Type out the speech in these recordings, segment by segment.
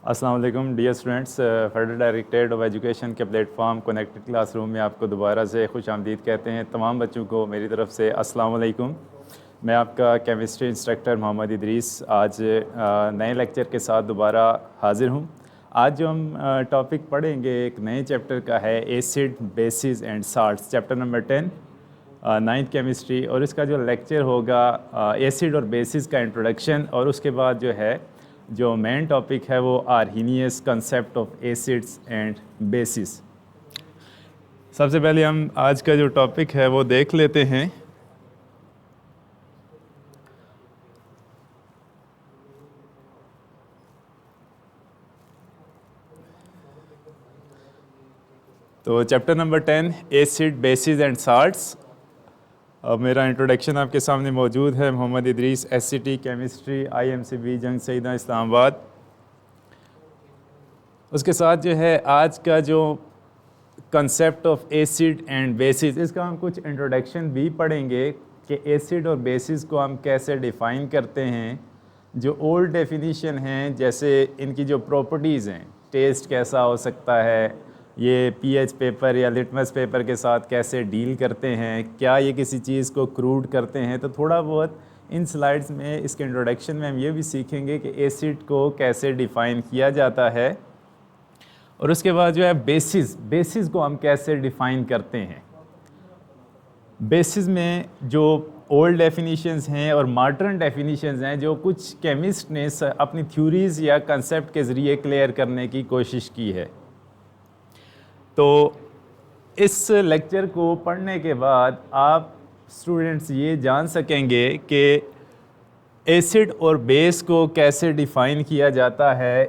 अस्सलाम वालेकुम dear students. Federal directorate of education के प्लेटफॉर्म कनेक्टेड क्लासरूम में आपको दोबारा से खुश आमदीद कहते हैं। तमाम बच्चों को मेरी तरफ से अस्सलाम वालेकुम। मैं आपका केमिस्ट्री इंस्ट्रक्टर मोहम्मद इदरीस आज नए लेक्चर के साथ दोबारा हाज़िर हूँ। आज जो हम टॉपिक पढ़ेंगे एक नए चैप्टर का है, acid bases and salts, chapter number 10 ninth chemistry. और इसका जो लेक्चर होगा एसिड और बेसिस का इंट्रोडक्शन, और उसके बाद जो मेन टॉपिक है वो Arrhenius concept of acids and bases. सबसे पहले हम आज का जो टॉपिक है वो देख लेते हैं। तो chapter number 10 acid bases and salts. अब मेरा इंट्रोडक्शन आपके सामने मौजूद है। Mohammad Idris, SCT chemistry, IMCB जंग सईदा इस्लामाबाद। उसके साथ जो है आज का जो concept of acid and basis, इसका हम कुछ इंट्रोडक्शन भी पढ़ेंगे कि एसिड और बेसिस को हम कैसे डिफ़ाइन करते हैं। जो ओल्ड डेफिनीशन हैं, जैसे इनकी जो प्रॉपर्टीज़ हैं, टेस्ट कैसा हो सकता है, ये पीएच पेपर या लिटमस पेपर के साथ कैसे डील करते हैं, क्या ये किसी चीज़ को क्रूड करते हैं। तो थोड़ा बहुत इन स्लाइड्स में, इसके इंट्रोडक्शन में हम ये भी सीखेंगे कि एसिड को कैसे डिफ़ाइन किया जाता है, और उसके बाद जो है बेसिस को हम कैसे डिफ़ाइन करते हैं। बेसिस में जो ओल्ड डेफिनीशंस हैं और मॉडर्न डेफिनीशंस हैं, जो कुछ केमिस्ट ने अपनी थ्योरीज़ या कंसेप्ट के ज़रिए क्लियर करने की कोशिश की है। तो इस लेक्चर को पढ़ने के बाद आप स्टूडेंट्स ये जान सकेंगे कि एसिड और बेस को कैसे डिफ़ाइन किया जाता है।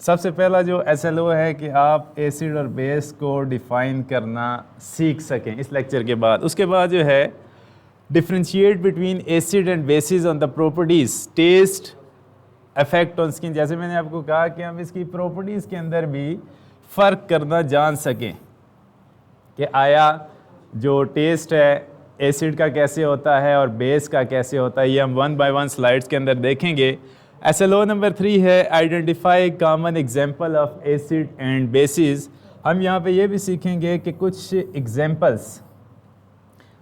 सबसे पहला जो SLO है कि आप एसिड और बेस को डिफ़ाइन करना सीख सकें इस लेक्चर के बाद। उसके बाद जो है differentiate between acid and bases on the properties, taste, effect on skin. जैसे मैंने आपको कहा कि हम इसकी प्रॉपर्टीज़ के अंदर भी फ़र्क करना जान सकें कि आया जो टेस्ट है एसिड का कैसे होता है और बेस का कैसे होता है। ये हम 1 बाय 1 स्लाइड्स के अंदर देखेंगे। SLO नंबर 3 है identify common example of acid and basis. हम यहाँ पे ये भी सीखेंगे कि कुछ एग्जांपल्स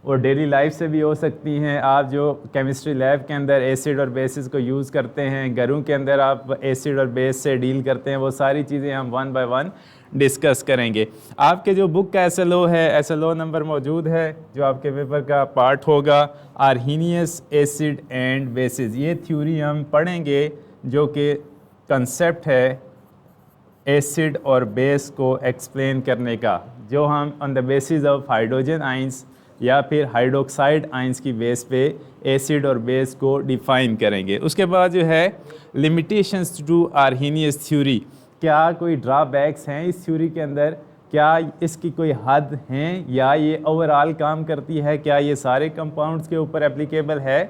और डेली लाइफ से भी हो सकती हैं। आप जो केमिस्ट्री लैब के अंदर एसिड और बेसिस को यूज़ करते हैं, घरों के अंदर आप एसिड और बेस से डील करते हैं, वो सारी चीज़ें हम 1 बाय 1 डिस्कस करेंगे। आपके जो बुक का SLO है, SLO नंबर मौजूद है जो आपके पेपर का पार्ट होगा, आर्हीनियस एसिड एंड बेसिस। ये थ्योरी हम पढ़ेंगे जो कि कंसेप्ट है एसिड और बेस को एक्सप्लेन करने का, जो हम on the basis of hydrogen ions या फिर हाइड्रोक्साइड आइंस की बेस पे एसिड और बेस को डिफ़ाइन करेंगे। उसके बाद जो है लिमिटेशंस टू आर्हीनियस थ्योरी, क्या कोई ड्रॉबैक्स हैं इस थ्योरी के अंदर, क्या इसकी कोई हद हैं या ये ओवरऑल काम करती है, क्या ये सारे कंपाउंड्स के ऊपर एप्लीकेबल है।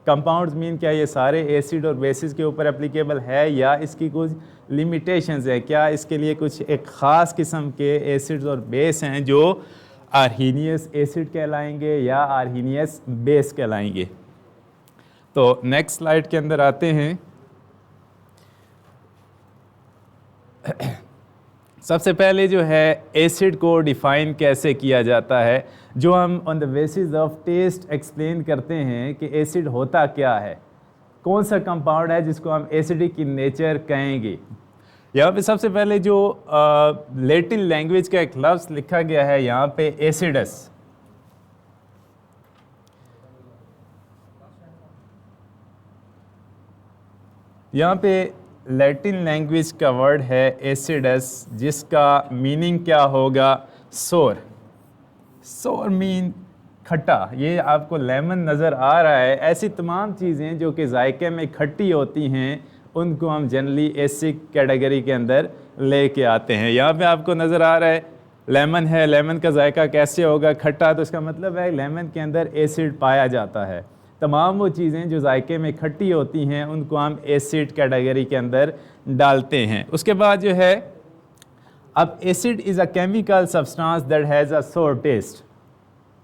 कंपाउंड्स मीन क्या ये सारे एसिड और बेसिस के ऊपर एप्लीकेबल है या इसकी कुछ लिमिटेशंस है, क्या इसके लिए कुछ एक ख़ास किस्म के एसिड्स और बेस हैं जो आर्हीनियस एसिड कहलाएंगे या आर्हीनियस बेस कहलाएंगे। तो नेक्स्ट स्लाइड के अंदर आते हैं। सबसे पहले जो है एसिड को डिफ़ाइन कैसे किया जाता है, जो हम on the basis of taste explain करते हैं कि एसिड होता क्या है, कौन सा कंपाउंड है जिसको हम एसिडिक इन नेचर कहेंगे। यहाँ पे सबसे पहले जो लैटिन लैंग्वेज का एक लफ्ज़ लिखा गया है यहाँ पे एसिडस। यहाँ पे लैटिन लैंग्वेज का वर्ड है एसिडस, जिसका मीनिंग क्या होगा, सोर। सोर मीन खट्टा। ये आपको लेमन नज़र आ रहा है। ऐसी तमाम चीज़ें जो कि जायके में खट्टी होती हैं, उनको हम जनरली एसिड कैटेगरी के अंदर लेके आते हैं। यहाँ पे आपको नज़र आ रहा है लेमन है, लेमन का जायका कैसे होगा, खट्टा, तो इसका मतलब है लेमन के अंदर एसिड पाया जाता है। तमाम वो चीज़ें जो जायके में खट्टी होती हैं उनको हम एसिड कैटेगरी के अंदर डालते हैं। उसके बाद जो है, अब acid is a chemical substance that has a सोर टेस्ट।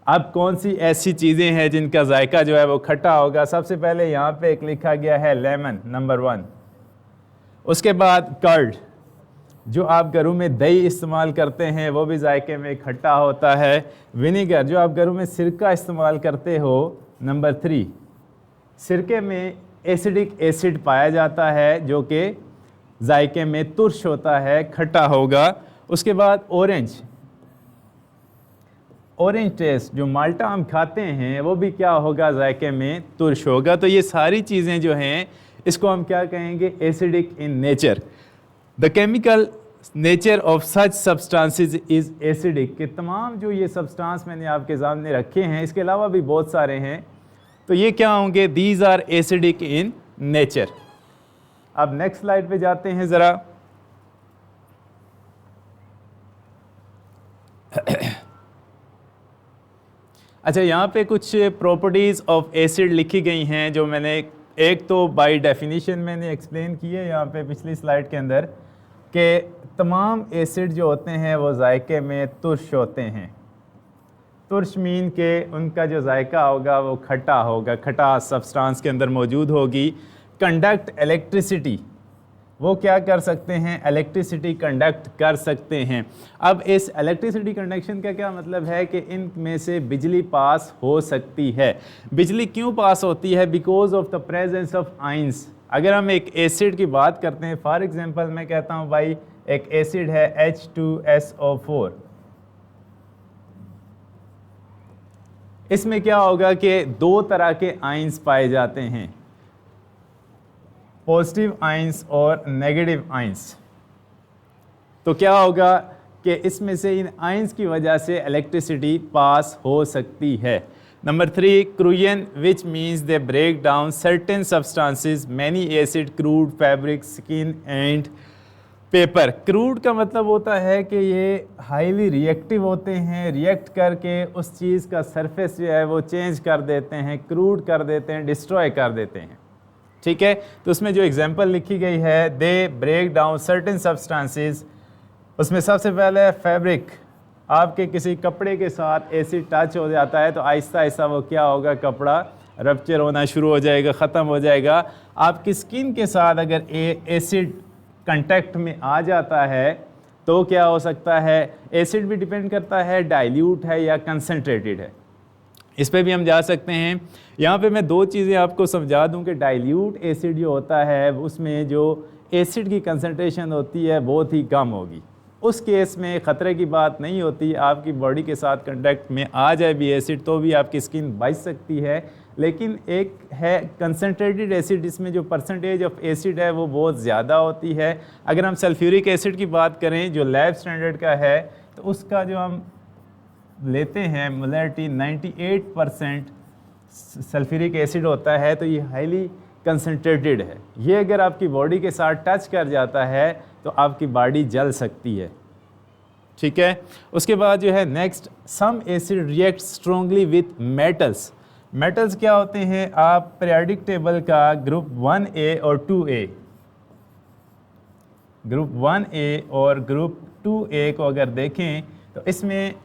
अब कौन सी ऐसी चीज़ें हैं जिनका जायका जो है वो खट्टा होगा? सबसे पहले यहाँ पे एक लिखा गया है लेमन, नंबर 1। उसके बाद कर्ड, जो आप घरों में दही इस्तेमाल करते हैं वो भी जायके में खट्टा होता है। विनीगर, जो आप घरों में सिरका इस्तेमाल करते हो, नंबर 3। सिरके में एसिडिक एसिड पाया जाता है जो कि जायके में तुर्श होता है, खट्टा होगा। उसके बाद ऑरेंज टेस्ट, जो माल्टा हम खाते हैं वो भी क्या होगा? जायके में तुर्श होगा। तो ये सारी चीज़ें जो हैं इसको हम क्या कहेंगे? Acidic in nature. The chemical nature of such substances is acidic, कि तमाम जो ये सब्सटेंस मैंने आपके सामने रखे हैं, इसके अलावा भी बहुत सारे हैं, तो ये क्या होंगे? These are acidic in nature. अब नेक्स्ट स्लाइड पे जाते हैं ज़रा। अच्छा, यहाँ पे कुछ प्रॉपर्टीज़ ऑफ एसिड लिखी गई हैं जो मैंने एक तो बाय डेफिनेशन मैंने एक्सप्लेन की है यहाँ पे पिछली स्लाइड के अंदर, कि तमाम एसिड जो होते हैं वो जायके में तुर्श होते हैं। तुर्श मीन के उनका जो जायका होगा वो खट्टा होगा, खटास सब्सटेंस के अंदर मौजूद होगी। कंडक्ट इलेक्ट्रिसिटी, वो क्या कर सकते हैं? इलेक्ट्रिसिटी कंडक्ट कर सकते हैं। अब इस इलेक्ट्रिसिटी कंडक्शन का क्या मतलब है? कि इन में से बिजली पास हो सकती है। बिजली क्यों पास होती है? Because of the presence of ions. अगर हम एक एसिड की बात करते हैं, फॉर एग्जांपल मैं कहता हूँ भाई एक एसिड है H2SO4, इसमें क्या होगा कि दो तरह के आइंस पाए जाते हैं, पॉजिटिव आइंस और नेगेटिव आइंस। तो क्या होगा कि इसमें से इन आइंस की वजह से इलेक्ट्रिसिटी पास हो सकती है। नंबर 3, क्रूयन, which means they break down certain substances, many acid, crude, fabric, skin and paper. Crude का मतलब होता है कि ये हाईली रिएक्टिव होते हैं, रिएक्ट करके उस चीज़ का सरफेस जो है वो चेंज कर देते हैं, क्रूड कर देते हैं, डिस्ट्रॉय कर देते हैं। ठीक है, तो उसमें जो एग्जांपल लिखी गई है, they break down certain substances, उसमें सबसे पहले है फैब्रिक। आपके किसी कपड़े के साथ एसिड टच हो जाता है तो आहिस्ता आहिस्ता वो क्या होगा? कपड़ा रप्चर होना शुरू हो जाएगा, ख़त्म हो जाएगा। आपकी स्किन के साथ अगर एसिड कांटेक्ट में आ जाता है तो क्या हो सकता है? एसिड भी डिपेंड करता है डाइल्यूट है या कंसनट्रेटेड है, इस पे भी हम जा सकते हैं। यहाँ पे मैं दो चीज़ें आपको समझा दूँ कि डाइल्यूट एसिड जो होता है उसमें जो एसिड की कंसनट्रेशन होती है बहुत ही कम होगी। उस केस में ख़तरे की बात नहीं होती, आपकी बॉडी के साथ कांटेक्ट में आ जाए भी एसिड तो भी आपकी स्किन बच सकती है। लेकिन एक है कंसनट्रेटेड एसिड, जिसमें जो परसेंटेज ऑफ एसिड है वो बहुत ज़्यादा होती है। अगर हम सल्फ्यूरिक एसिड की बात करें जो लैब स्टैंडर्ड का है, तो उसका जो हम लेते हैं मोलैरिटी 98% सल्फ्यूरिक एसिड होता है, तो ये हाईली कंसनट्रेटेड है। ये अगर आपकी बॉडी के साथ टच कर जाता है तो आपकी बॉडी जल सकती है। ठीक है, उसके बाद जो है next, some acid react strongly with metals. Metals क्या होते हैं? आप पीरियोडिक टेबल का ग्रुप 1A और 2A, ग्रुप 1A और ग्रुप 2A को अगर देखें तो इसमें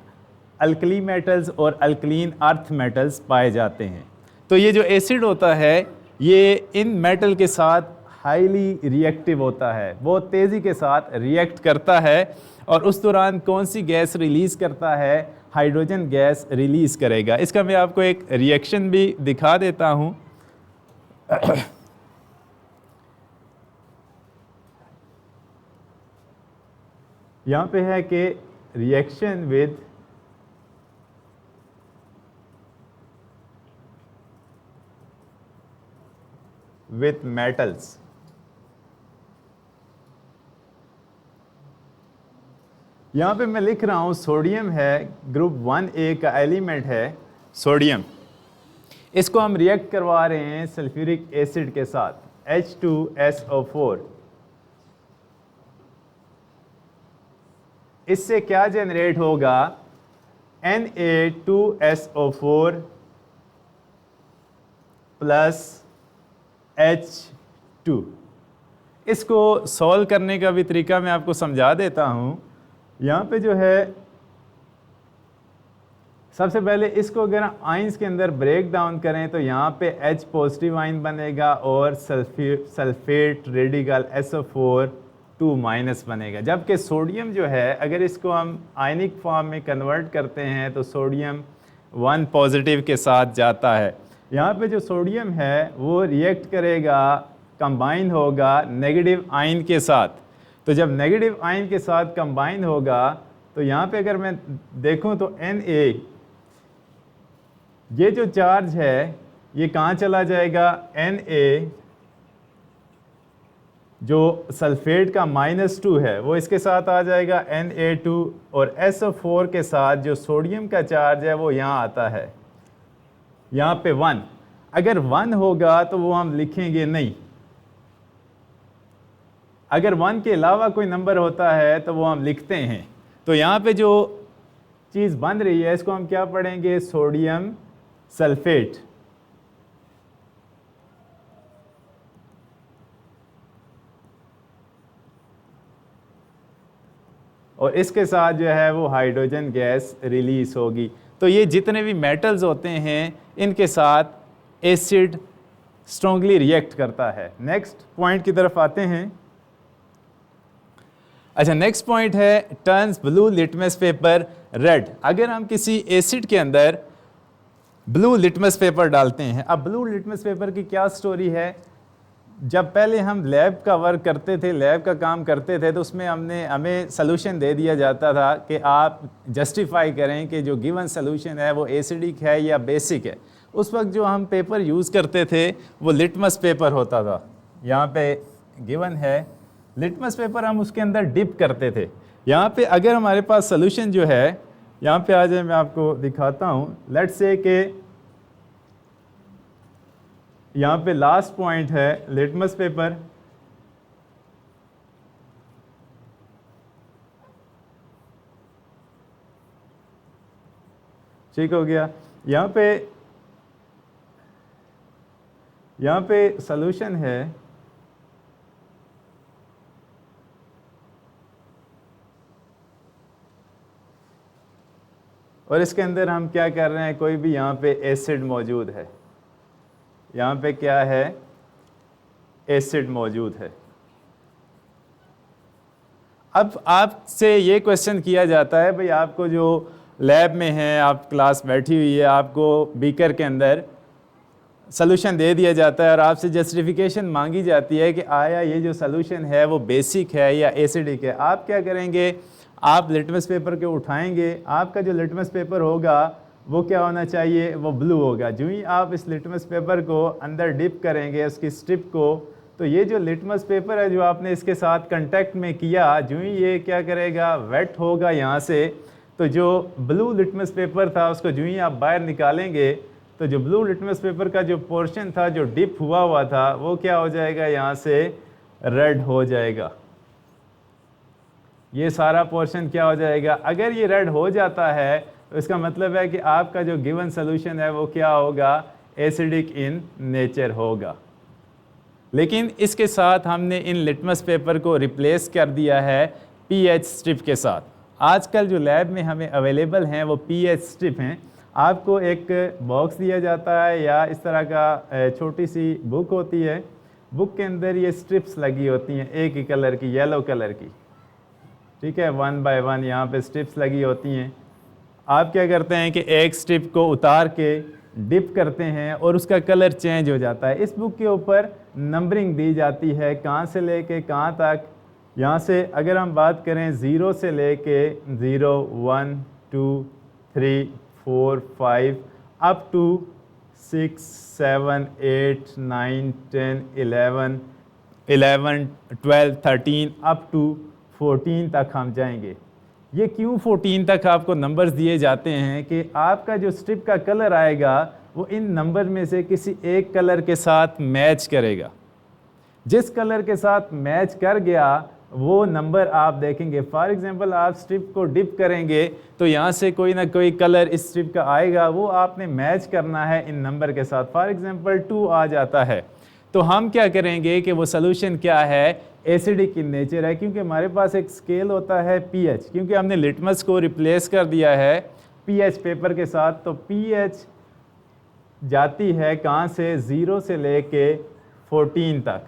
अल्कली मेटल्स और अल्कलीन अर्थ मेटल्स पाए जाते हैं। तो ये जो एसिड होता है ये इन मेटल के साथ हाईली रिएक्टिव होता है, बहुत तेज़ी के साथ रिएक्ट करता है और उस दौरान कौन सी गैस रिलीज़ करता है? हाइड्रोजन गैस रिलीज़ करेगा। इसका मैं आपको एक रिएक्शन भी दिखा देता हूँ। यहाँ पे है कि रिएक्शन विथ मेटल्स। यहाँ पे मैं लिख रहा हूँ सोडियम है, ग्रुप 1A का एलिमेंट है सोडियम। इसको हम रिएक्ट करवा रहे हैं सल्फ्यूरिक एसिड के साथ H2SO4। इससे क्या जनरेट होगा? Na2SO4 plus H2। इसको सॉल्व करने का भी तरीका मैं आपको समझा देता हूँ। यहाँ पे जो है सबसे पहले इसको अगर आइंस के अंदर ब्रेक डाउन करें तो यहाँ पे H पॉजिटिव आइन बनेगा और सल्फेट रेडिकल SO4 2 माइनस बनेगा। जबकि सोडियम जो है अगर इसको हम आयनिक फॉर्म में कन्वर्ट करते हैं तो सोडियम 1 पॉजिटिव के साथ जाता है। यहाँ पे जो सोडियम है वो रिएक्ट करेगा, कंबाइन होगा नेगेटिव आयन के साथ। तो जब नेगेटिव आयन के साथ कंबाइन होगा तो यहाँ पे अगर मैं देखूँ तो Na ये जो चार्ज है ये कहाँ चला जाएगा, Na जो सल्फेट का -2 है वो इसके साथ आ जाएगा Na2, और SO4 के साथ जो सोडियम का चार्ज है वो यहाँ आता है, यहाँ पे 1। अगर 1 होगा तो वो हम लिखेंगे नहीं, अगर 1 के अलावा कोई नंबर होता है तो वो हम लिखते हैं। तो यहाँ पे जो चीज़ बन रही है इसको हम क्या पढ़ेंगे, सोडियम सल्फेट। और इसके साथ जो है वो हाइड्रोजन गैस रिलीज होगी। तो ये जितने भी मेटल्स होते हैं इनके साथ एसिड स्ट्रांगली रिएक्ट करता है। नेक्स्ट पॉइंट की तरफ आते हैं। अच्छा, नेक्स्ट पॉइंट है turns blue litmus paper red. अगर हम किसी एसिड के अंदर ब्लू लिटमस पेपर डालते हैं, अब ब्लू लिटमस पेपर की क्या स्टोरी है, जब पहले हम लैब का वर्क करते थे, लैब का काम करते थे, तो उसमें हमें सोल्यूशन दे दिया जाता था कि आप जस्टिफाई करें कि जो गिवन सोल्यूशन है वो एसिडिक है या बेसिक है। उस वक्त जो हम पेपर यूज़ करते थे वो लिटमस पेपर होता था। यहाँ पे गिवन है लिटमस पेपर, हम उसके अंदर डिप करते थे। यहाँ पे अगर हमारे पास सोल्यूशन जो है, यहाँ पे आ जाए मैं आपको दिखाता हूँ। लेट्स से कि यहाँ पे लास्ट पॉइंट है लिटमस पेपर। ठीक हो गया। यहाँ पे सॉल्यूशन है, और इसके अंदर हम क्या कर रहे हैं, कोई भी यहाँ पे एसिड मौजूद है, यहाँ पे क्या है, एसिड मौजूद है। अब आपसे ये क्वेश्चन किया जाता है, भाई आपको जो लैब में है, आप क्लास बैठी हुई है, आपको बीकर के अंदर सॉल्यूशन दे दिया जाता है और आपसे जस्टिफिकेशन मांगी जाती है कि आया ये जो सॉल्यूशन है वो बेसिक है या एसिडिक है। आप क्या करेंगे, आप लिटमस पेपर को उठाएंगे। आपका जो लिटमस पेपर होगा वो क्या होना चाहिए, वो ब्लू होगा। जो ही आप इस लिटमस पेपर को अंदर डिप करेंगे उसकी स्ट्रिप को, तो ये जो लिटमस पेपर है जो आपने इसके साथ कांटेक्ट में किया, जो ही ये क्या करेगा, वेट होगा यहाँ से। तो जो ब्लू लिटमस पेपर था उसको जो ही आप बाहर निकालेंगे तो जो ब्लू लिटमस पेपर का जो पोर्शन था जो डिप हुआ था वो क्या हो जाएगा, यहाँ से रेड हो जाएगा। ये सारा पोर्शन क्या हो जाएगा, अगर ये रेड हो जाता है तो इसका मतलब है कि आपका जो गिवन सोल्यूशन है वो क्या होगा, एसिडिक इन नेचर होगा। लेकिन इसके साथ हमने इन लिटमस पेपर को रिप्लेस कर दिया है पीएच स्ट्रिप के साथ। आजकल जो लैब में हमें अवेलेबल हैं वो पीएच स्ट्रिप हैं। आपको एक बॉक्स दिया जाता है या इस तरह का छोटी सी बुक होती है, बुक के अंदर ये स्ट्रिप्स लगी होती हैं एक ही कलर की, येलो कलर की, ठीक है, 1 बाय 1 यहाँ पे स्ट्रिप्स लगी होती हैं। आप क्या करते हैं कि एक स्ट्रिप को उतार के डिप करते हैं और उसका कलर चेंज हो जाता है। इस बुक के ऊपर नंबरिंग दी जाती है कहाँ से लेके कहाँ तक। यहाँ से अगर हम बात करें 0 से लेके 0, 1, 2, 3, 4, 5 अप टू 6, 7, 8, 9, 10, 11, 12, 13 अप टू 14 तक हम जाएंगे। ये क्यों 14 तक आपको नंबर्स दिए जाते हैं कि आपका जो स्ट्रिप का कलर आएगा वो इन नंबर में से किसी एक कलर के साथ मैच करेगा। जिस कलर के साथ मैच कर गया वो नंबर आप देखेंगे। फॉर एग्जांपल आप स्ट्रिप को डिप करेंगे तो यहाँ से कोई ना कोई कलर इस स्ट्रिप का आएगा, वो आपने मैच करना है इन नंबर के साथ। फॉर एग्जांपल 2 आ जाता है तो हम क्या करेंगे कि वो सोल्यूशन क्या है, एसिडिक इन नेचर है, क्योंकि हमारे पास एक स्केल होता है पीएच। क्योंकि हमने लिटमस को रिप्लेस कर दिया है पीएच पेपर के साथ, तो पीएच जाती है कहाँ से, 0 से लेके 14 तक।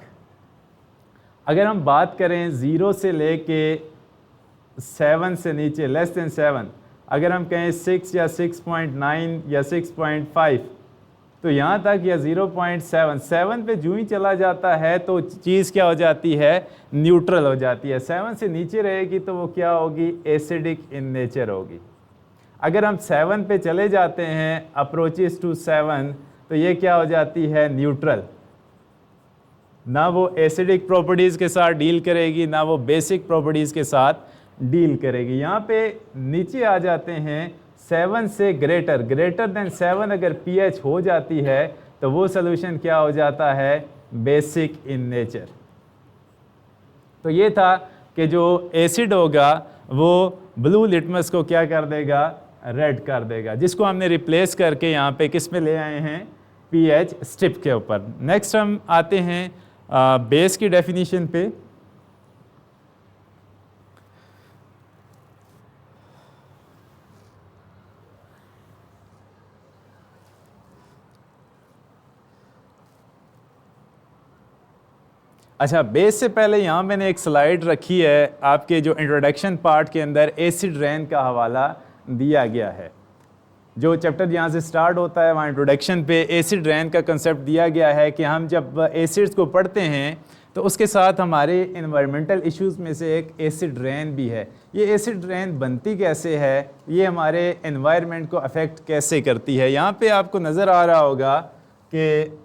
अगर हम बात करें 0 से लेके 7 से नीचे, लेस देन 7, अगर हम कहें 6 या 6.9 या 6.5, तो यहाँ तक, या 0.7, 7 पे जो ही चला जाता है तो चीज़ क्या हो जाती है, न्यूट्रल हो जाती है। 7 से नीचे रहेगी तो वो क्या होगी, एसिडिक इन नेचर होगी। अगर हम 7 पे चले जाते हैं, अप्रोचेस टू 7, तो ये क्या हो जाती है, न्यूट्रल। ना वो एसिडिक प्रॉपर्टीज़ के साथ डील करेगी, ना वो बेसिक प्रॉपर्टीज़ के साथ डील करेगी। यहाँ पे नीचे आ जाते हैं, 7 से ग्रेटर देन 7 अगर पीएच हो जाती है तो वो सोल्यूशन क्या हो जाता है, बेसिक इन नेचर। तो ये था कि जो एसिड होगा वो ब्लू लिटमस को क्या कर देगा, रेड कर देगा, जिसको हमने रिप्लेस करके यहाँ पे किस में ले आए हैं, पीएच स्ट्रिप के ऊपर। नेक्स्ट हम आते हैं बेस की डेफिनेशन पे। अच्छा, बेस से पहले यहाँ मैंने एक स्लाइड रखी है, आपके जो इंट्रोडक्शन पार्ट के अंदर एसिड रेन का हवाला दिया गया है। जो चैप्टर यहाँ से स्टार्ट होता है वहाँ इंट्रोडक्शन पे एसिड रेन का कंसेप्ट दिया गया है कि हम जब एसिड्स को पढ़ते हैं तो उसके साथ हमारे इन्वायरमेंटल इश्यूज़ में से एक एसिड रेन भी है। ये एसिड रेन बनती कैसे है, ये हमारे इन्वायरमेंट को अफेक्ट कैसे करती है। यहाँ पे आपको नज़र आ रहा होगा कि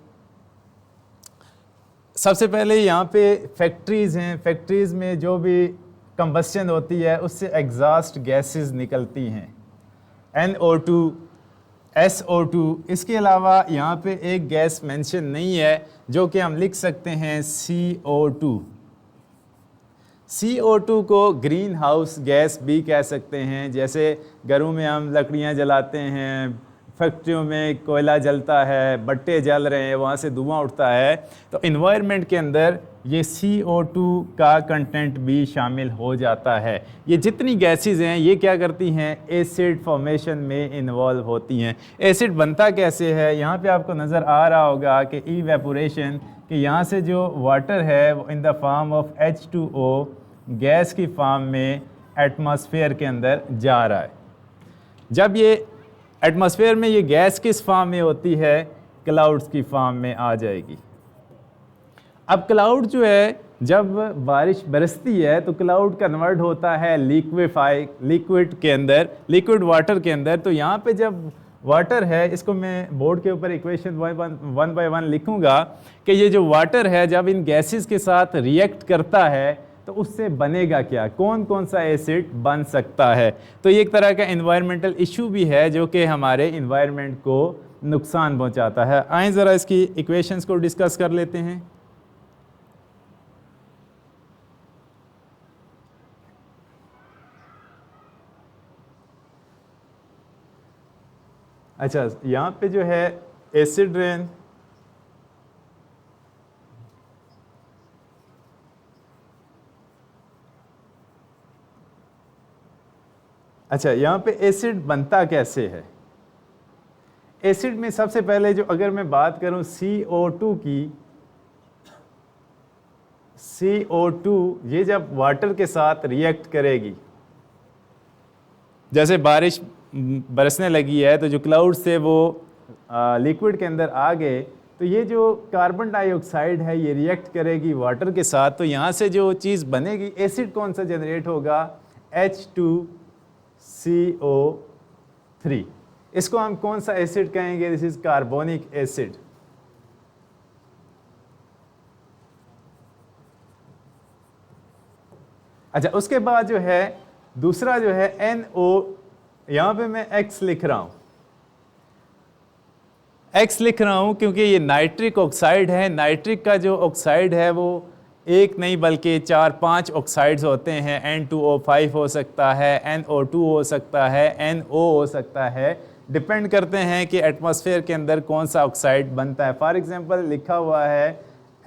सबसे पहले यहाँ पे फैक्ट्रीज़ हैं, फैक्ट्रीज़ में जो भी कंबस्शन होती है उससे एग्जॉस्ट गैसेस निकलती हैं, NO2, SO2। इसके अलावा यहाँ पे एक गैस मेंशन नहीं है जो कि हम लिख सकते हैं CO2। CO2 को ग्रीन हाउस गैस भी कह सकते हैं। जैसे घरों में हम लकड़ियाँ जलाते हैं, फैक्ट्रियों में कोयला जलता है, भट्टे जल रहे हैं, वहाँ से धुआं उठता है, तो इन्वायरमेंट के अंदर ये CO2 का कंटेंट भी शामिल हो जाता है। ये जितनी गैसेस हैं ये क्या करती हैं, एसिड फॉर्मेशन में इन्वॉल्व होती हैं। एसिड बनता कैसे है, यहाँ पे आपको नज़र आ रहा होगा कि इवेपोरेशन, कि यहाँ से जो वाटर है वो in the form of H2O gas की फॉर्म में एटमॉस्फेयर के अंदर जा रहा है। जब ये एटमॉस्फेयर में ये गैस किस फॉर्म में होती है, क्लाउड्स की फॉर्म में आ जाएगी। अब क्लाउड जो है, जब बारिश बरसती है तो क्लाउड कन्वर्ट होता है लिक्विड के अंदर, लिक्विड वाटर के अंदर। तो यहाँ पे जब वाटर है, इसको मैं बोर्ड के ऊपर इक्वेशन 1 बाय 1 लिखूँगा कि ये जो वाटर है जब इन गैसेस के साथ रिएक्ट करता है तो उससे बनेगा क्या, कौन कौन सा एसिड बन सकता है। तो ये एक तरह का एनवायरमेंटल इशू भी है जो कि हमारे एनवायरनमेंट को नुकसान पहुंचाता है। आइए ज़रा इसकी इक्वेशंस को डिस्कस कर लेते हैं। अच्छा, यहाँ पे जो है एसिड रेन, अच्छा यहाँ पे एसिड बनता कैसे है। एसिड में सबसे पहले जो, अगर मैं बात करूं CO2 की, CO2 ये जब वाटर के साथ रिएक्ट करेगी, जैसे बारिश बरसने लगी है तो जो क्लाउड्स थे वो लिक्विड के अंदर आ गए, तो ये जो कार्बन डाइऑक्साइड है ये रिएक्ट करेगी वाटर के साथ, तो यहाँ से जो चीज़ बनेगी, एसिड कौन सा जनरेट होगा, H2CO3। इसको हम कौन सा एसिड कहेंगे, दिस इज कार्बोनिक एसिड। अच्छा, उसके बाद जो है दूसरा जो है NO, यहाँ पे मैं X लिख रहा हूँ, X लिख रहा हूँ क्योंकि ये नाइट्रिक ऑक्साइड है। नाइट्रिक का जो ऑक्साइड है वो एक नहीं बल्कि 4-5 ऑक्साइड्स होते हैं। N2O5 हो सकता है, NO2 हो सकता है, NO हो सकता है, डिपेंड करते हैं कि एटमॉस्फेयर के अंदर कौन सा ऑक्साइड बनता है। फॉर एग्जांपल लिखा हुआ है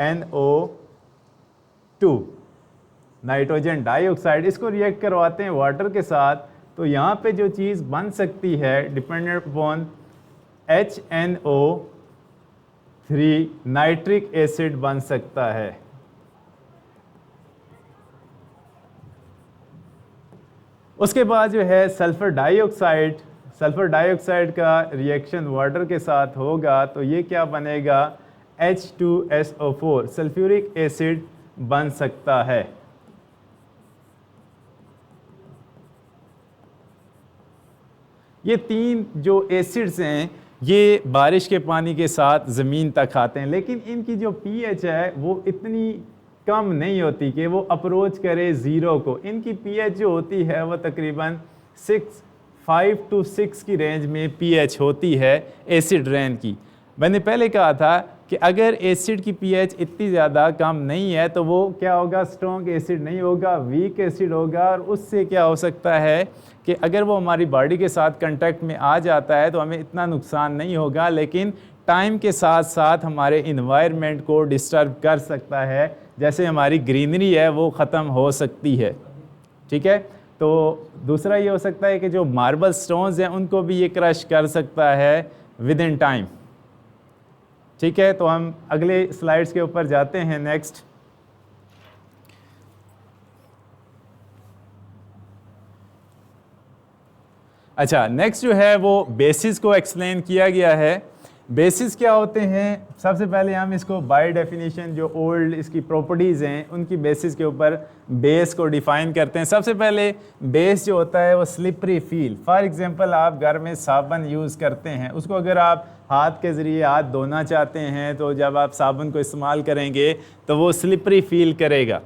NO2, नाइट्रोजन डाइऑक्साइड। इसको रिएक्ट करवाते हैं वाटर के साथ तो यहाँ पे जो चीज़ बन सकती है dependent upon HNO3 nitric acid बन सकता है। उसके बाद जो है सल्फर डाइऑक्साइड का रिएक्शन वाटर के साथ होगा तो ये क्या बनेगा, H2SO4 सल्फ्यूरिक एसिड बन सकता है। ये तीन जो एसिड्स हैं ये बारिश के पानी के साथ ज़मीन तक आते हैं, लेकिन इनकी जो pH है वो इतनी कम नहीं होती कि वो अप्रोच करे ज़ीरो को। इनकी pH जो होती है वो तकरीबन 5 to 6 की रेंज में pH होती है एसिड रेन की। मैंने पहले कहा था कि अगर एसिड की pH इतनी ज़्यादा कम नहीं है तो वो क्या होगा, स्ट्रॉन्ग एसिड नहीं होगा, वीक एसिड होगा। और उससे क्या हो सकता है कि अगर वो हमारी बॉडी के साथ कांटेक्ट में आ जाता है तो हमें इतना नुकसान नहीं होगा, लेकिन टाइम के साथ साथ हमारे इन्वायरमेंट को डिस्टर्ब कर सकता है, जैसे हमारी ग्रीनरी है वो ख़त्म हो सकती है। ठीक है, तो दूसरा ये हो सकता है कि जो मार्बल स्टोन्स हैं उनको भी ये क्रश कर सकता है विद इन टाइम। ठीक है, तो हम अगले स्लाइड्स के ऊपर जाते हैं। नेक्स्ट, अच्छा नेक्स्ट जो है वो बेसिस को एक्सप्लेन किया गया है। बेसिस क्या होते हैं, सबसे पहले हम इसको बाय डेफिनेशन जो ओल्ड इसकी प्रॉपर्टीज़ हैं उनकी बेसिस के ऊपर बेस को डिफ़ाइन करते हैं। सबसे पहले बेस जो होता है वो स्लिपरी फील। फॉर एग्जांपल आप घर में साबुन यूज़ करते हैं, उसको अगर आप हाथ के ज़रिए हाथ धोना चाहते हैं तो जब आप साबुन को इस्तेमाल करेंगे तो वो स्लिपरी फील करेगा।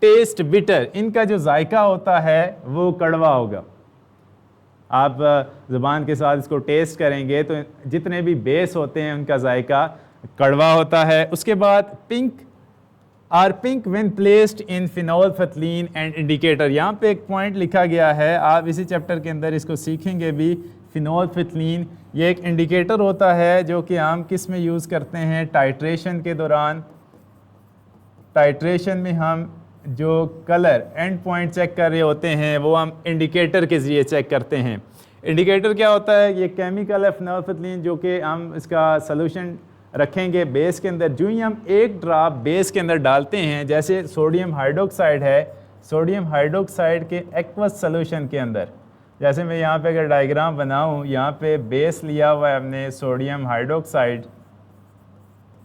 टेस्ट बिटर, इनका जो जायका होता है वो कड़वा होगा। आप ज़ुबान के साथ इसको टेस्ट करेंगे तो जितने भी बेस होते हैं उनका जायका कड़वा होता है। उसके बाद pink when placed in phenolphthalein and indicator, यहाँ पे एक पॉइंट लिखा गया है, आप इसी चैप्टर के अंदर इसको सीखेंगे भी। फिनोल्फथलीन ये एक इंडिकेटर होता है जो कि हम किस में यूज़ करते हैं, टाइट्रेशन के दौरान। टाइट्रेशन में हम जो कलर एंड पॉइंट चेक कर रहे होते हैं वो हम इंडिकेटर के ज़रिए चेक करते हैं। इंडिकेटर क्या होता है, ये केमिकल है फिनोल्फथलीन जो कि हम इसका सॉल्यूशन रखेंगे बेस के अंदर। जो ही हम एक ड्रॉप बेस के अंदर डालते हैं, जैसे सोडियम हाइड्रोक्साइड है, सोडियम हाइड्रोक्साइड के एक्वस सॉल्यूशन के अंदर, जैसे मैं यहाँ पे अगर डायग्राम बनाऊँ, यहाँ पे बेस लिया हुआ है हमने सोडियम हाइड्रोक्साइड।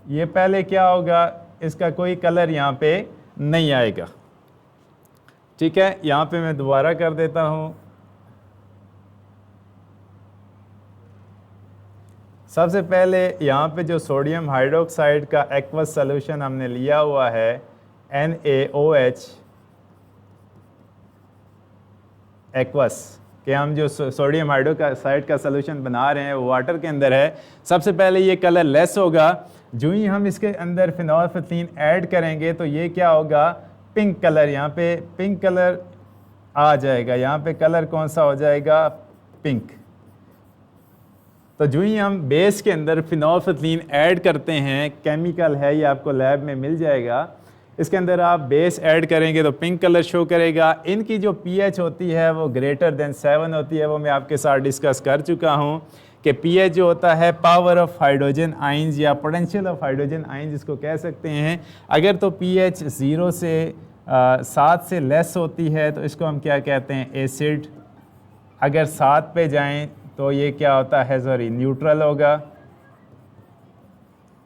ये पहले क्या होगा, इसका कोई कलर यहाँ पे नहीं आएगा। ठीक है, यहाँ पे मैं दोबारा कर देता हूँ। सबसे पहले यहाँ पे जो सोडियम हाइड्रोक्साइड का एक्वस सॉल्यूशन हमने लिया हुआ है NaOH एक्वस, कि हम जो सोडियम हाइड्रोक्साइड का सॉल्यूशन बना रहे हैं वो वाटर के अंदर है। सबसे पहले ये कलर लेस होगा। जो ही हम इसके अंदर फिनोल्फथलीन ऐड करेंगे तो ये क्या होगा, पिंक कलर, यहाँ पे पिंक कलर आ जाएगा। यहाँ पे कलर कौन सा हो जाएगा, पिंक। तो जो ही हम बेस के अंदर फिनोल्फथलीन ऐड करते हैं, केमिकल है ये आपको लैब में मिल जाएगा, इसके अंदर आप बेस ऐड करेंगे तो पिंक कलर शो करेगा। इनकी जो pH होती है वो ग्रेटर देन 7 होती है, वो मैं आपके साथ डिस्कस कर चुका हूँ कि pH जो होता है पावर ऑफ हाइड्रोजन आइंस या पोटेंशियल ऑफ हाइड्रोजन आइंस इसको कह सकते हैं। अगर तो pH 0 से 7 से लेस होती है तो इसको हम क्या कहते हैं, एसिड। अगर 7 पे जाएं तो ये क्या होता है, सॉरी न्यूट्रल होगा।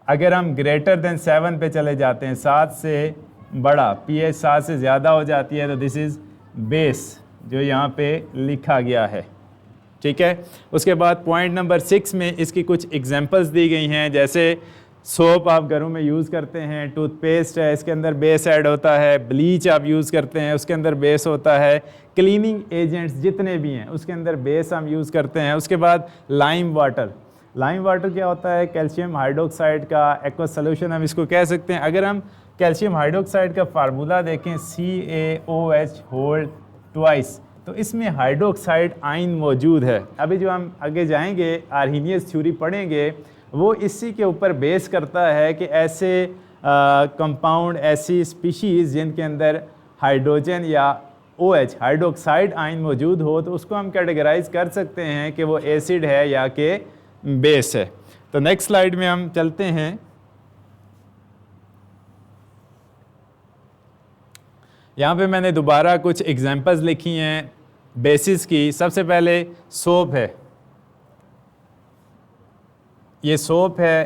अगर हम ग्रेटर देन 7 पे चले जाते हैं, 7 से बड़ा, pH 7 से ज़्यादा हो जाती है तो दिस इज़ बेस, जो यहाँ पे लिखा गया है। ठीक है, उसके बाद पॉइंट नंबर 6 में इसकी कुछ एग्जांपल्स दी गई हैं। जैसे सोप आप घरों में यूज़ करते हैं, टूथपेस्ट है इसके अंदर बेस ऐड होता है, ब्लीच आप यूज़ करते हैं उसके अंदर बेस होता है, क्लीनिंग एजेंट्स जितने भी हैं उसके अंदर बेस हम यूज़ करते हैं। उसके बाद लाइम वाटर क्या होता है, कैल्शियम हाइड्रोक्साइड का एक्वस सॉल्यूशन हम इसको कह सकते हैं। अगर हम कैल्शियम हाइड्रोक्साइड का फार्मूला देखें CaOH होल ट्वाइस, तो इसमें हाइड्रोक्साइड आयन मौजूद है। अभी जो हम आगे जाएंगे आर्हीनियस थ्योरी पढ़ेंगे वो इसी के ऊपर बेस करता है कि ऐसे कंपाउंड, ऐसी स्पीशीज़ जिनके अंदर हाइड्रोजन या OH हाइड्रोक्साइड आयन मौजूद हो तो उसको हम कैटेगराइज कर सकते हैं कि वो एसिड है या कि बेस है। तो नेक्स्ट स्लाइड में हम चलते हैं। यहाँ पे मैंने दोबारा कुछ एग्जांपल्स लिखी हैं बेसिस की। सबसे पहले सोप है, ये सोप है,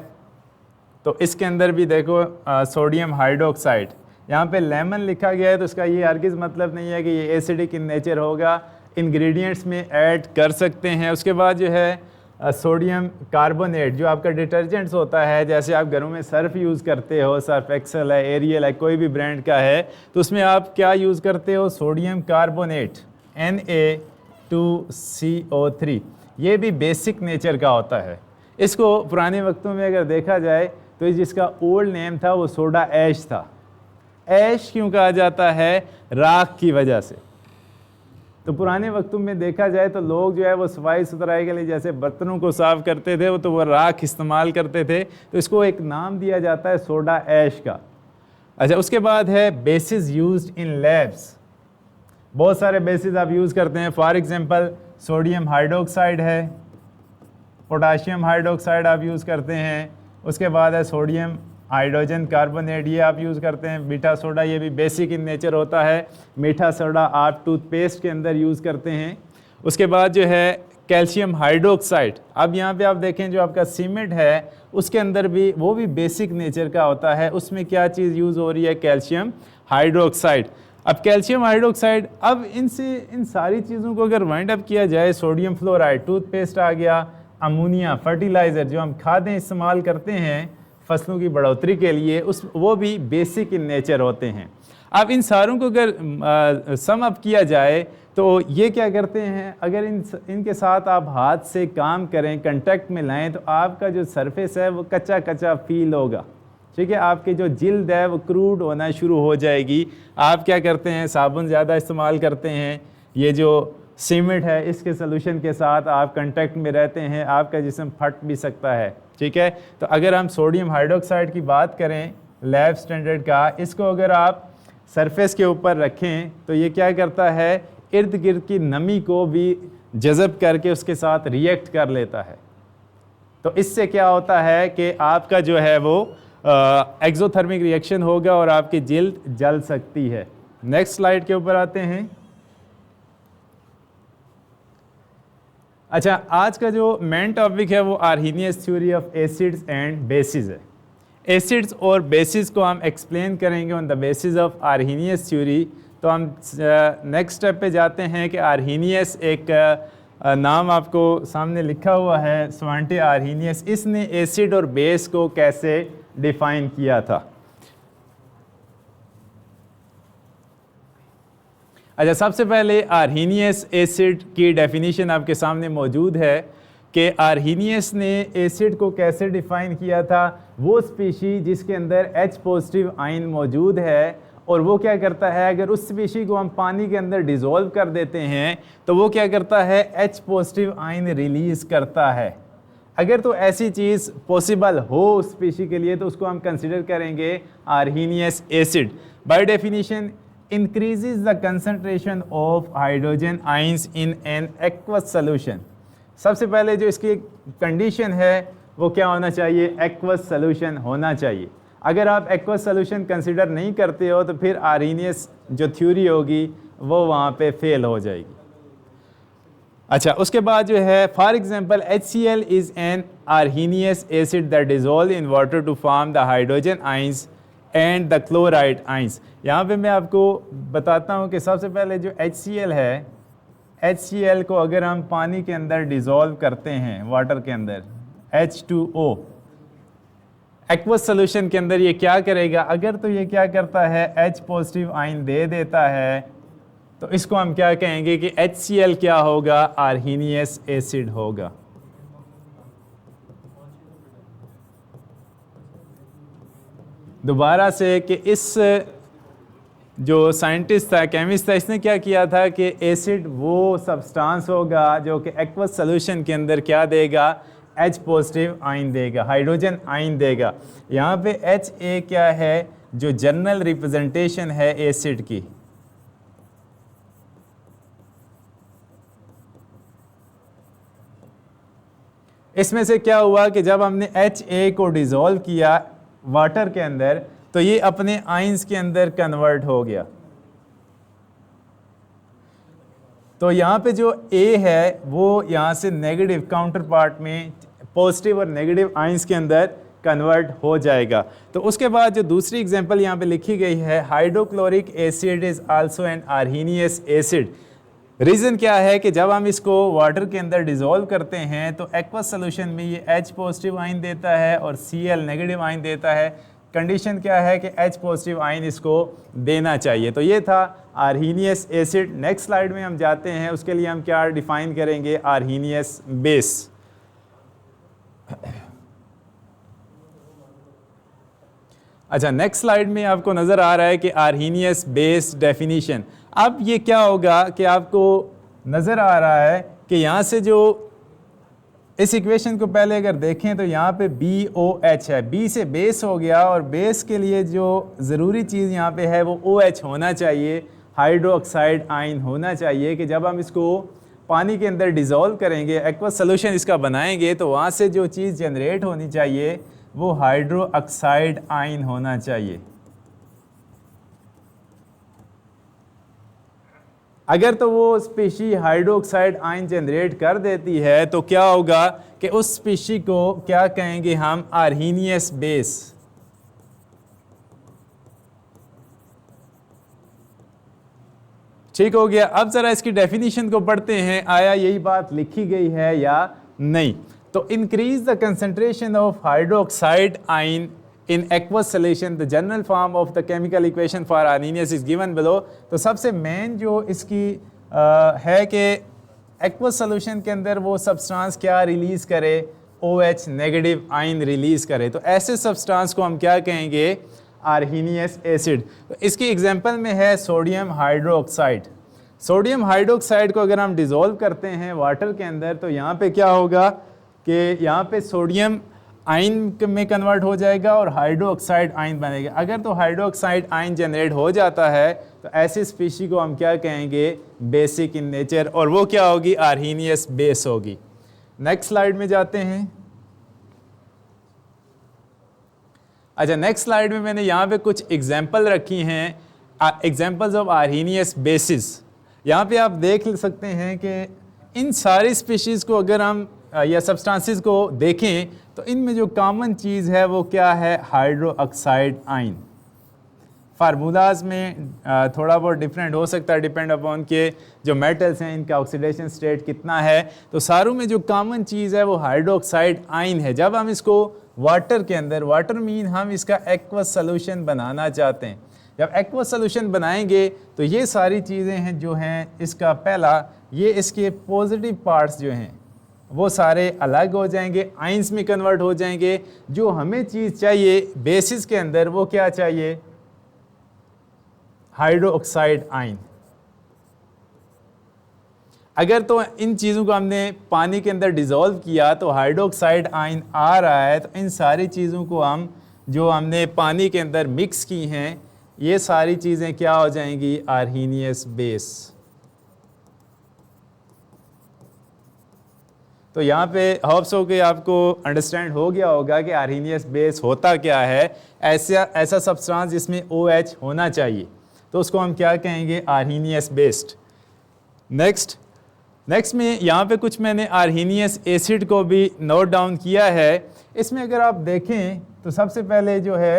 तो इसके अंदर भी देखो सोडियम हाइड्रोक्साइड, यहाँ पे लेमन लिखा गया है तो इसका ये हरगिज़ मतलब नहीं है कि ये एसिडिक इन नेचर होगा, इंग्रेडिएंट्स में ऐड कर सकते हैं। उसके बाद जो है सोडियम कार्बोनेट, जो आपका डिटर्जेंट्स होता है, जैसे आप घरों में सर्फ यूज़ करते हो, सर्फ एक्सेल है, एरियल है, कोई भी ब्रांड का है, तो उसमें आप क्या यूज़ करते हो, सोडियम कार्बोनेट Na2CO3, ये भी बेसिक नेचर का होता है। इसको पुराने वक्तों में अगर देखा जाए तो जिसका ओल्ड नेम था वो सोडा ऐश था। ऐश क्यों कहा जाता है, राख की वजह से। तो पुराने वक्तों में देखा जाए तो लोग जो है वो सफाई सुथराई के लिए जैसे बर्तनों को साफ़ करते थे तो वो राख इस्तेमाल करते थे, तो इसको एक नाम दिया जाता है सोडा ऐश का। अच्छा, उसके बाद है बेसिस यूज्ड इन लैब्स। बहुत सारे बेसिस आप यूज़ करते हैं, फॉर एग्जांपल सोडियम हाइड्रोक्साइड है, पोटाशियम हाइड्रोक्साइड आप यूज़ करते हैं। उसके बाद है सोडियम हाइड्रोजन कार्बोनेट, ये आप यूज़ करते हैं। मीठा सोडा, ये भी बेसिक इन नेचर होता है। मीठा सोडा आप टूथपेस्ट के अंदर यूज़ करते हैं। उसके बाद जो है कैल्शियम हाइड्रोक्साइड, अब यहाँ पे आप देखें जो आपका सीमेंट है उसके अंदर भी वो भी बेसिक नेचर का होता है। उसमें क्या चीज़ यूज़ हो रही है, कैल्शियम हाइड्रोक्साइड। अब कैल्शियम हाइड्रोक्साइड, अब इन सारी चीज़ों को अगर वाइंड अप किया जाए, सोडियम फ्लोराइड, टूथपेस्ट आ गया, अमोनिया, फर्टिलाइज़र जो हम खादें इस्तेमाल करते हैं फसलों की बढ़ोतरी के लिए, वो भी बेसिक इन नेचर होते हैं। अब इन सारों को अगर सम अप किया जाए तो ये क्या करते हैं, अगर इनके साथ आप हाथ से काम करें, कांटेक्ट में लाएं, तो आपका जो सरफेस है वो कच्चा कच्चा फील होगा। ठीक है, आपकी जो जिल्द है वो क्रूड होना शुरू हो जाएगी। आप क्या करते हैं, साबुन ज़्यादा इस्तेमाल करते हैं, ये जो सीमेंट है इसके सोल्यूशन के साथ आप कांटेक्ट में रहते हैं, आपका जिस्म फट भी सकता है। ठीक है, तो अगर हम सोडियम हाइड्रोक्साइड की बात करें लैब स्टैंडर्ड का, इसको अगर आप सरफेस के ऊपर रखें तो ये क्या करता है, इर्द गिर्द की नमी को भी जज़ब करके उसके साथ रिएक्ट कर लेता है। तो इससे क्या होता है कि आपका जो है वो एक्सोथर्मिक रिएक्शन होगा और आपकी जिल्द जल सकती है। नेक्स्ट स्लाइड के ऊपर आते हैं। अच्छा, आज का जो मेन टॉपिक है वो Arrhenius theory of acids and bases है। एसिड्स और बेसिस को हम एक्सप्लेन करेंगे on the basis of Arrhenius theory. तो हम नेक्स्ट स्टेप पे जाते हैं कि आर्हीनियस, एक नाम आपको सामने लिखा हुआ है, स्वांटे आर्हीनियस, इसने एसिड और बेस को कैसे डिफाइन किया था। अच्छा, सबसे पहले आर्हीनियस एसिड की डेफिनेशन आपके सामने मौजूद है कि आर्हीनियस ने एसिड को कैसे डिफ़ाइन किया था। वो स्पीशी जिसके अंदर H पॉजिटिव आयन मौजूद है, और वो क्या करता है, अगर उस स्पीशी को हम पानी के अंदर डिज़ोल्व कर देते हैं तो वो क्या करता है, H पॉजिटिव आयन रिलीज़ करता है। अगर तो ऐसी चीज़ पॉसिबल हो उस स्पीशी के लिए तो उसको हम कंसिडर करेंगे Arrhenius acid. By definition increases the concentration of hydrogen ions in an aqueous solution। सबसे पहले जो इसकी कंडीशन है वो क्या होना चाहिए, एक्वस सॉल्यूशन होना चाहिए। अगर आप एक्वस सॉल्यूशन कंसिडर नहीं करते हो तो फिर आर्हीनियस जो थ्योरी होगी वो वहाँ पे फेल हो जाएगी। अच्छा, उसके बाद जो है for example HCl is an Arrhenius acid that dissolve in water to form the hydrogen ions and the chloride ions. यहाँ पे मैं आपको बताता हूँ कि सबसे पहले जो HCl है, HCl को अगर हम पानी के अंदर डिसॉल्व करते हैं, वाटर के अंदर H2O, एक्वस सॉल्यूशन के अंदर ये क्या करेगा, अगर तो ये क्या करता है, H पॉजिटिव आयन दे देता है, तो इसको हम क्या कहेंगे कि HCl क्या होगा, आर्हीनियस एसिड होगा। दोबारा से कि इस जो साइंटिस्ट था, केमिस्ट था, इसने क्या किया था कि एसिड वो सब्सटेंस होगा जो कि एक्वस सॉल्यूशन के अंदर क्या देगा, H पॉजिटिव आयन देगा, हाइड्रोजन आयन देगा। यहाँ पे HA क्या है, जो जनरल रिप्रेजेंटेशन है एसिड की। इसमें से क्या हुआ कि जब हमने HA को डिज़ोल्व किया वाटर के अंदर तो ये अपने आइंस के अंदर कन्वर्ट हो गया। तो यहाँ पे जो A है वो यहाँ से नेगेटिव काउंटर पार्ट में पॉजिटिव और नेगेटिव आइंस के अंदर कन्वर्ट हो जाएगा। तो उसके बाद जो दूसरी एग्जांपल यहाँ पे लिखी गई है, hydrochloric acid is also an Arrhenius acid. Reason क्या है कि जब हम इसको वाटर के अंदर डिज़ोल्व करते हैं तो एक्वस सोल्यूशन में ये H पॉजिटिव आयन देता है और Cl नेगेटिव आयन देता है। कंडीशन क्या है कि H पॉजिटिव आयन इसको देना चाहिए। तो ये था आर्हीनियस एसिड। नेक्स्ट स्लाइड में हम जाते हैं, उसके लिए हम क्या डिफाइन करेंगे, आर्हीनियस बेस। अच्छा, नेक्स्ट स्लाइड में आपको नज़र आ रहा है कि आर्हीनियस बेस डेफिनीशन। अब ये क्या होगा कि आपको नज़र आ रहा है कि यहाँ से जो इस इक्वेशन को पहले अगर देखें तो यहाँ पे BOH है, B से बेस हो गया और बेस के लिए जो ज़रूरी चीज़ यहाँ पे है वो OH होना चाहिए, हाइड्रोक्साइड आयन होना चाहिए कि जब हम इसको पानी के अंदर डिज़ोल्व करेंगे, एक्वस सोल्यूशन इसका बनाएंगे तो वहाँ से जो चीज़ जनरेट होनी चाहिए वो हाइड्रोक्साइड आयन होना चाहिए। अगर तो वो स्पीशी हाइड्रोक्साइड आयन जनरेट कर देती है तो क्या होगा कि उस स्पीशी को क्या कहेंगे हम, आर्हीनियस बेस। ठीक हो गया। अब जरा इसकी डेफिनेशन को पढ़ते हैं, आया यही बात लिखी गई है या नहीं। तो increase the concentration of hydroxide ion in aqueous solution, the general form of the chemical equation for Arrhenius is given below। तो सबसे मेन जो इसकी है कि aqueous solution के अंदर वो सब्सटेंस क्या रिलीज करे, OH नेगेटिव आयन रिलीज करे। तो ऐसे सब्सटेंस को हम क्या कहेंगे, आर्हीनियस एसिड। तो इसकी एग्जांपल में है सोडियम हाइड्रोक्साइड। सोडियम हाइड्रोक्साइड को अगर हम डिज़ोल्व करते हैं वाटर के अंदर तो यहाँ पे क्या होगा कि यहाँ पे सोडियम आयन में कन्वर्ट हो जाएगा और हाइड्रोक्साइड आयन बनेगा। अगर तो हाइड्रोक्साइड आयन जनरेट हो जाता है तो ऐसी स्पीशी को हम क्या कहेंगे, बेसिक इन नेचर, और वो क्या होगी, आर्हीनियस बेस होगी। नेक्स्ट स्लाइड में जाते हैं। अच्छा, नेक्स्ट स्लाइड में मैंने यहाँ पे कुछ एग्जांपल रखी हैं, एग्जांपल्स ऑफ आर्हीनियस बेसिस। यहाँ पे आप देख सकते हैं कि इन सारी स्पीशीज़ को अगर हम या सब्सटेंसेस को देखें तो इनमें जो कॉमन चीज़ है वो क्या है, हाइड्रोक्साइड आयन। फार्मूलाज में थोड़ा बहुत डिफरेंट हो सकता है डिपेंड अपॉन के जो मेटल्स हैं इनका ऑक्सीडेशन स्टेट कितना है। तो सारों में जो कॉमन चीज़ है वो हाइड्रोक्साइड आयन है। जब हम इसको वाटर के अंदर, वाटर मीन हम इसका एक्वस सोल्यूशन बनाना चाहते हैं, जब एक्वस सोल्यूशन बनाएंगे तो ये सारी चीज़ें हैं जो हैं, इसका पहला ये इसके पॉजिटिव पार्ट्स जो हैं वो सारे अलग हो जाएंगे, आयंस में कन्वर्ट हो जाएंगे। जो हमें चीज़ चाहिए बेसिस के अंदर वो क्या चाहिए, हाइड्रोक्साइड आयन। अगर तो इन चीज़ों को हमने पानी के अंदर डिज़ोल्व किया तो हाइड्रोक्साइड आयन आ रहा है, तो इन सारी चीज़ों को हम जो हमने पानी के अंदर मिक्स की हैं ये सारी चीज़ें क्या हो जाएंगी, आर्हीनियस बेस। तो यहाँ पे होप्स हो कि आपको अंडरस्टैंड हो गया होगा कि आर्हीनियस बेस होता क्या है। ऐसा सब्सटेंस जिसमें OH होना चाहिए तो उसको हम क्या कहेंगे, आर्हीनियस बेस्ड। नेक्स्ट में यहाँ पे कुछ मैंने आर्हीनियस एसिड को भी नोट डाउन किया है। इसमें अगर आप देखें तो सबसे पहले जो है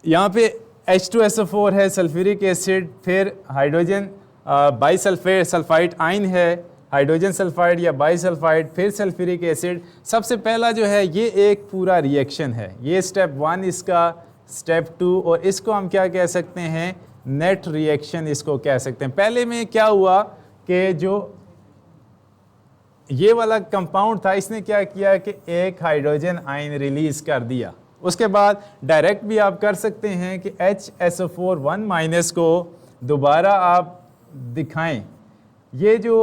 यहाँ पे H2SO4 है, सल्फ्यूरिक एसिड, फिर हाइड्रोजन बाईसल्फेट सल्फाइड आयन है, हाइड्रोजन सल्फाइड या बाईसल्फाइड, फिर सल्फ्यूरिक एसिड। सबसे पहला जो है ये एक पूरा रिएक्शन है, ये स्टेप 1 इसका, स्टेप 2, और इसको हम क्या कह सकते हैं, नेट रिएक्शन इसको कह सकते हैं। पहले में क्या हुआ कि जो ये वाला कंपाउंड था इसने क्या किया कि एक हाइड्रोजन आयन रिलीज कर दिया। उसके बाद डायरेक्ट भी आप कर सकते हैं कि HSO4 1- को दोबारा आप दिखाएं। ये जो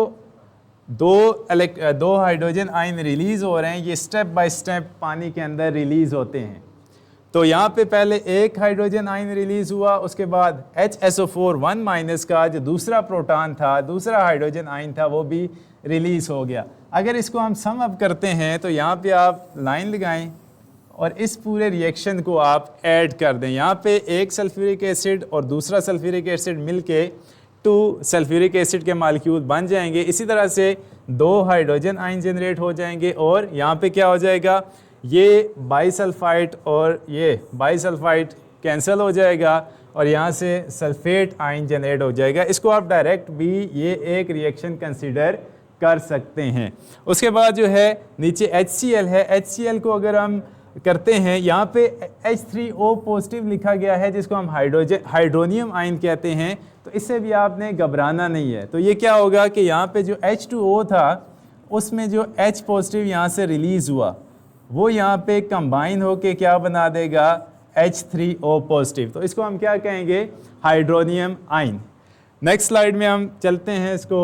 दो हाइड्रोजन आयन रिलीज़ हो रहे हैं ये स्टेप बाय स्टेप पानी के अंदर रिलीज़ होते हैं। तो यहाँ पे पहले एक हाइड्रोजन आयन रिलीज़ हुआ, उसके बाद HSO4 1- का जो दूसरा प्रोटॉन था, दूसरा हाइड्रोजन आयन था, वो भी रिलीज़ हो गया। अगर इसको हम सम अप करते हैं तो यहाँ पे आप लाइन लगाएं और इस पूरे रिएक्शन को आप ऐड कर दें। यहाँ पे एक सल्फ्यूरिक एसिड और दूसरा सल्फ्यूरिक एसिड मिलके 2 सल्फ्यूरिक एसिड के मालिक्यूल बन जाएंगे। इसी तरह से 2 हाइड्रोजन आयन जनरेट हो जाएंगे और यहाँ पे क्या हो जाएगा, ये बाईसल्फाइड और ये बाईसल्फाइड कैंसिल हो जाएगा और यहाँ से सल्फेट आयन जनरेट हो जाएगा। इसको आप डायरेक्ट भी ये एक रिएक्शन कंसीडर कर सकते हैं। उसके बाद जो है नीचे HCl है, HCl को अगर हम करते हैं, यहाँ पे H3O पॉजिटिव लिखा गया है जिसको हम हाइड्रोनियम आयन कहते हैं, तो इससे भी आपने घबराना नहीं है। तो ये क्या होगा कि यहाँ पे जो H2O था उसमें जो H पॉजिटिव यहाँ से रिलीज़ हुआ वो यहाँ पे कंबाइन होके क्या बना देगा, H3O पॉजिटिव। तो इसको हम क्या कहेंगे, हाइड्रोनियम आयन। नेक्स्ट स्लाइड में हम चलते हैं इसको।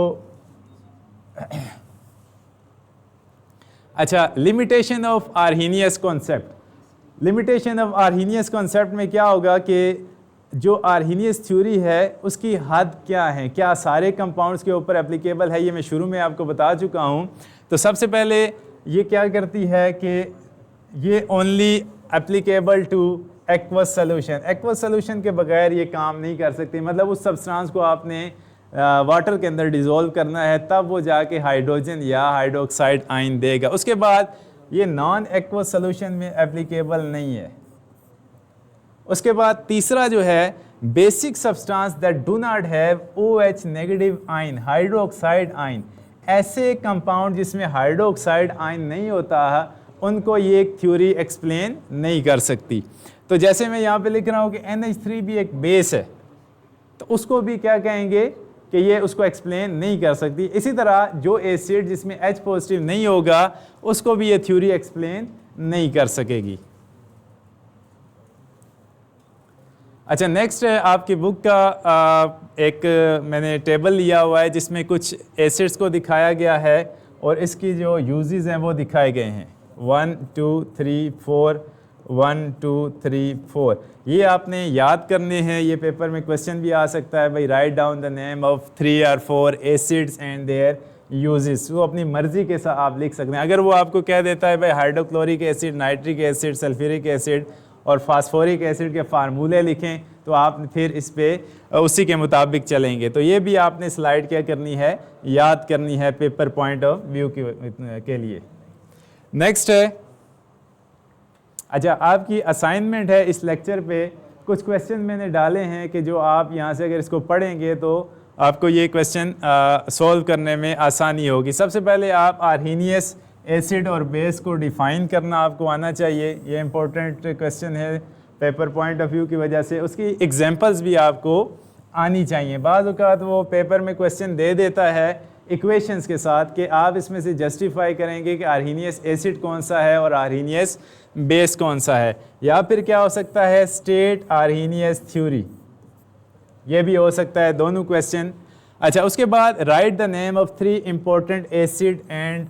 अच्छा, limitation of Arrhenius concept. Limitation of Arrhenius concept में क्या होगा कि जो आर्हीनियस थ्योरी है उसकी हद क्या है, क्या सारे कंपाउंड्स के ऊपर एप्लीकेबल है, ये मैं शुरू में आपको बता चुका हूँ। तो सबसे पहले ये क्या करती है कि ये only applicable two aqueous solution. Aqueous solution के बगैर ये काम नहीं कर सकती, मतलब उस सब्सटेंस को आपने वाटर के अंदर डिज़ोल्व करना है तब वो जाके हाइड्रोजन या हाइड्रोक्साइड आयन देगा। उसके बाद ये नॉन एक्वस सोल्यूशन में एप्लीकेबल नहीं है। उसके बाद तीसरा जो है, basic substance that do not have OH negative ion, hydroxide ion. ऐसे कंपाउंड जिसमें हाइड्रोक्साइड आयन नहीं होता है उनको ये एक थ्योरी एक्सप्लेन नहीं कर सकती। तो जैसे मैं यहाँ पे लिख रहा हूँ कि NH3 भी एक बेस है, तो उसको भी क्या कहेंगे कि ये उसको एक्सप्लेन नहीं कर सकती। इसी तरह जो एसिड जिसमें H पॉजिटिव नहीं होगा उसको भी ये थ्योरी एक्सप्लेन नहीं कर सकेगी। अच्छा, नेक्स्ट है आपकी बुक का एक मैंने टेबल लिया हुआ है जिसमें कुछ एसिड्स को दिखाया गया है और इसकी जो यूजेस हैं वो दिखाए गए हैं। 1 2 3 4 1 2 3 4 ये आपने याद करने हैं। ये पेपर में क्वेश्चन भी आ सकता है, भाई write down the name of 3 or 4 acids and there uses. वो अपनी मर्जी के साथ आप लिख सकते हैं। अगर वो आपको कह देता है भाई hydrochloric acid, nitric acid, sulphuric acid और फास्फोरिक एसिड के फार्मूले लिखें तो आप फिर इस पे उसी के मुताबिक चलेंगे। तो ये भी आपने स्लाइड क्या करनी है, याद करनी है पेपर पॉइंट ऑफ व्यू के लिए। नेक्स्ट है, अच्छा आपकी असाइनमेंट है इस लेक्चर पे, कुछ क्वेश्चन मैंने डाले हैं कि जो आप यहाँ से अगर इसको पढ़ेंगे तो आपको ये क्वेश्चन सॉल्व करने में आसानी होगी। सबसे पहले आप आर्हीनियस एसिड और बेस को डिफ़ाइन करना आपको आना चाहिए। ये इंपॉर्टेंट क्वेश्चन है पेपर पॉइंट ऑफ व्यू की वजह से। उसकी एग्जांपल्स भी आपको आनी चाहिए। बाज़ औक़ात वो पेपर में क्वेश्चन दे देता है इक्वेशंस के साथ कि आप इसमें से जस्टिफाई करेंगे कि आर्हीनियस एसिड कौन सा है और आर्हीनियस बेस कौन सा है। या फिर क्या हो सकता है, स्टेट आर्हीनियस थ्योरी, ये भी हो सकता है, दोनों क्वेश्चन। अच्छा, उसके बाद right the name of 3 important acid and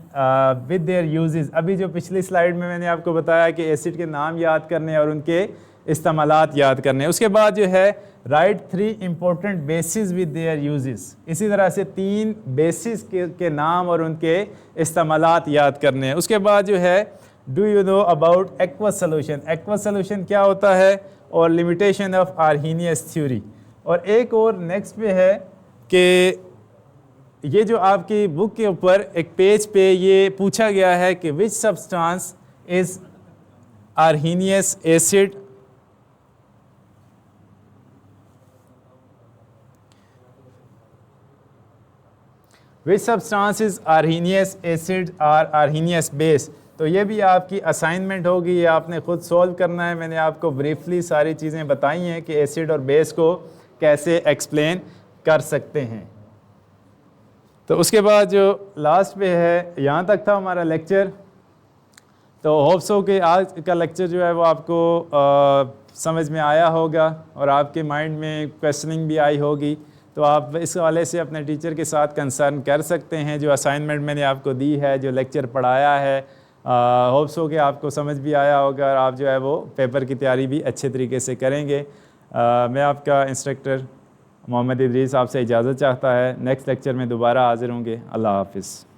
with their uses. अभी जो पिछली स्लाइड में मैंने आपको बताया कि एसिड के नाम याद करने और उनके इस्तेमालात याद करने। उसके बाद जो है right 3 important basis with their uses. इसी तरह से 3 बेसिस के नाम और उनके इस्तेमालात याद करने हैं। उसके बाद जो है do you know about aqueous solution, aqueous solution क्या होता है और लिमिटेशन ऑफ आर्हीनियस थ्योरी। और एक और नेक्स्ट पे है कि ये जो आपकी बुक के ऊपर एक पेज पे ये पूछा गया है कि which substance is Arrhenius acid, which substance is Arrhenius acid और आर्हीनियस बेस। तो ये भी आपकी असाइनमेंट होगी, ये आपने खुद सॉल्व करना है। मैंने आपको ब्रीफली सारी चीज़ें बताई हैं कि एसिड और बेस को कैसे एक्सप्लेन कर सकते हैं। तो उसके बाद जो लास्ट पे है, यहाँ तक था हमारा लेक्चर। तो होप्स हो कि आज का लेक्चर जो है वो आपको समझ में आया होगा और आपके माइंड में क्वेश्चनिंग भी आई होगी। तो आप इस हवाले से अपने टीचर के साथ कंसर्न कर सकते हैं। जो असाइनमेंट मैंने आपको दी है, जो लेक्चर पढ़ाया है, होप्स हो कि आपको समझ भी आया होगा और आप जो है वो पेपर की तैयारी भी अच्छे तरीके से करेंगे। मैं आपका इंस्ट्रक्टर मोहम्मद इदरीस आपसे इजाज़त चाहता है। नेक्स्ट लेक्चर में दोबारा हाज़िर होंगे। अल्लाह हाफ़िज़।